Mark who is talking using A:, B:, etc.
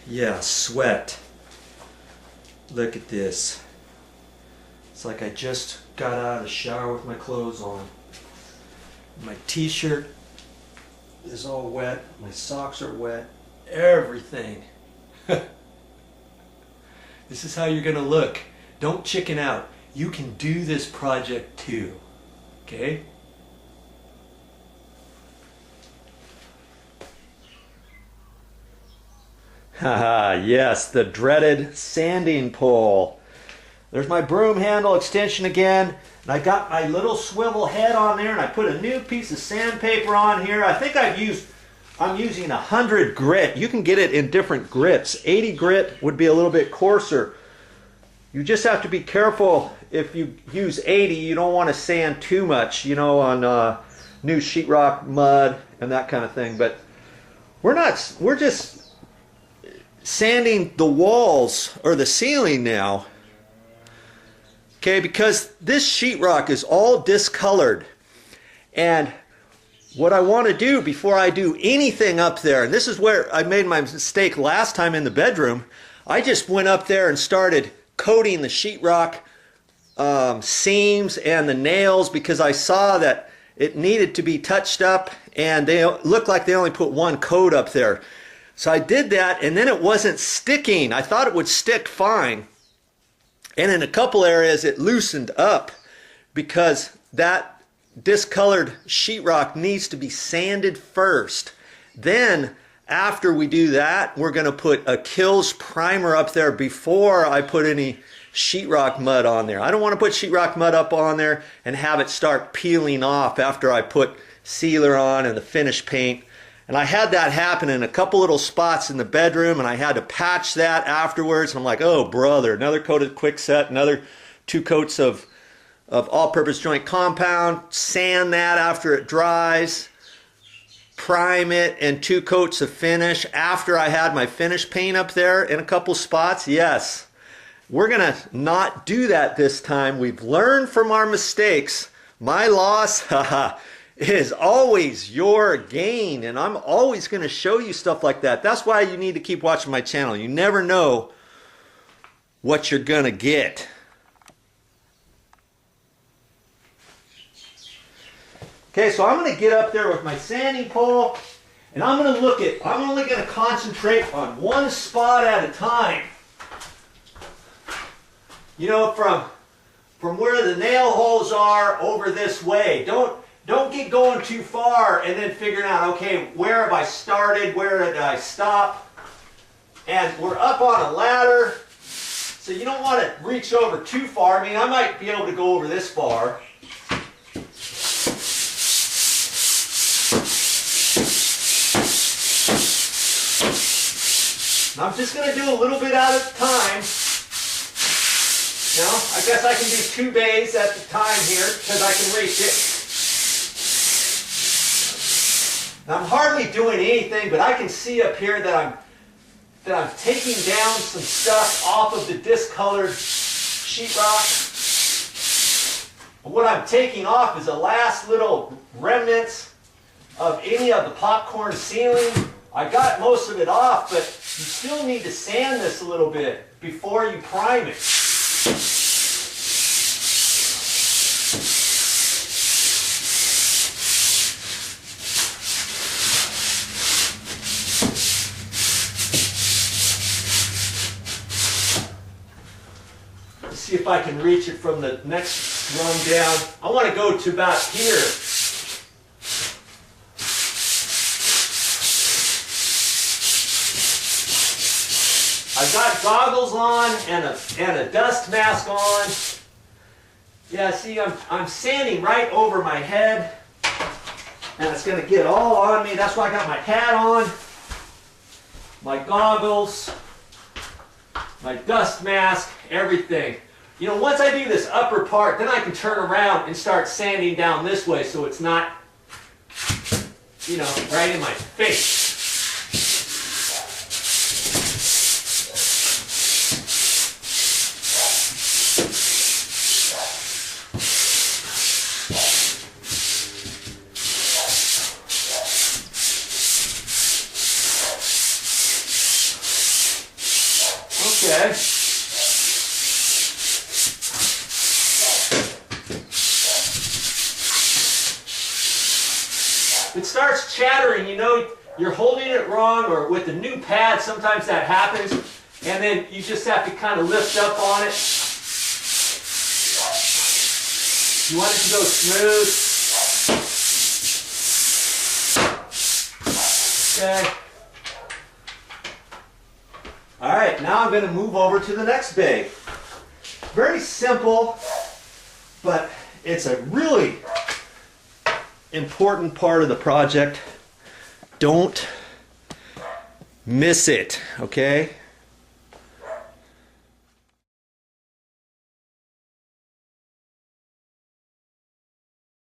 A: Yeah, sweat. Look at this. It's like I just got out of the shower with my clothes on. My t-shirt is all wet. My socks are wet. Everything. This is how you're gonna look. Don't chicken out. You can do this project too. Okay? Haha, yes, the dreaded sanding pole. There's my broom handle extension again. And I got my little swivel head on there, and I put a new piece of sandpaper on here. I think I'm using 100 grit. You can get it in different grits. 80 grit would be a little bit coarser. You just have to be careful. If you use 80, you don't want to sand too much, you know, on new sheetrock mud and that kind of thing. But we're just sanding the walls or the ceiling now. Okay, because this sheetrock is all discolored. And what I want to do before I do anything up there, and this is where I made my mistake last time in the bedroom, I just went up there and started coating the sheetrock seams and the nails because I saw that it needed to be touched up, and they looked like they only put one coat up there. So I did that, and then it wasn't sticking. I thought it would stick fine. And in a couple areas it loosened up because that discolored sheetrock needs to be sanded first. Then after we do that, we're going to put a Kills primer up there before I put any sheetrock mud on there. I don't want to put sheetrock mud up on there and have it start peeling off after I put sealer on and the finish paint. And I had that happen in a couple little spots in the bedroom, and I had to patch that afterwards. And I'm like, oh brother, another coat of Quickset, another 2 coats of all-purpose joint compound, sand that after it dries, prime it, and 2 coats of finish after I had my finish paint up there in a couple spots. Yes, we're gonna not do that this time. We've learned from our mistakes. My loss, haha, is always your gain, and I'm always going to show you stuff like that. That's why you need to keep watching my channel. You never know what you're going to get. Okay, so I'm going to get up there with my sanding pole, and I'm only going to concentrate on one spot at a time. You know, from where the nail holes are over this way. Don't get going too far and then figuring out, okay, where have I started? Where did I stop? And we're up on a ladder, so you don't want to reach over too far. I mean, I might be able to go over this far. And I'm just going to do a little bit at a time. You know, I guess I can do 2 bays at a time here because I can reach it. I'm hardly doing anything, but I can see up here that I'm taking down some stuff off of the discolored sheetrock. What I'm taking off is the last little remnants of any of the popcorn ceiling. I got most of it off, but you still need to sand this a little bit before you prime it. See if I can reach it from the next rung down. I want to go to about here. I've got goggles on and a dust mask on. Yeah, see, I'm sanding right over my head, and it's going to get all on me. That's why I got my hat on, my goggles, my dust mask, everything. You know, once I do this upper part, then I can turn around and start sanding down this way so it's not, you know, right in my face. it starts chattering, you know you're holding it wrong, or with the new pad, sometimes that happens, and then you just have to kind of lift up on it. You want it to go smooth. Okay. All right, now I'm going to move over to the next bay. Very simple, but it's a really important part of the project. Don't miss it, okay?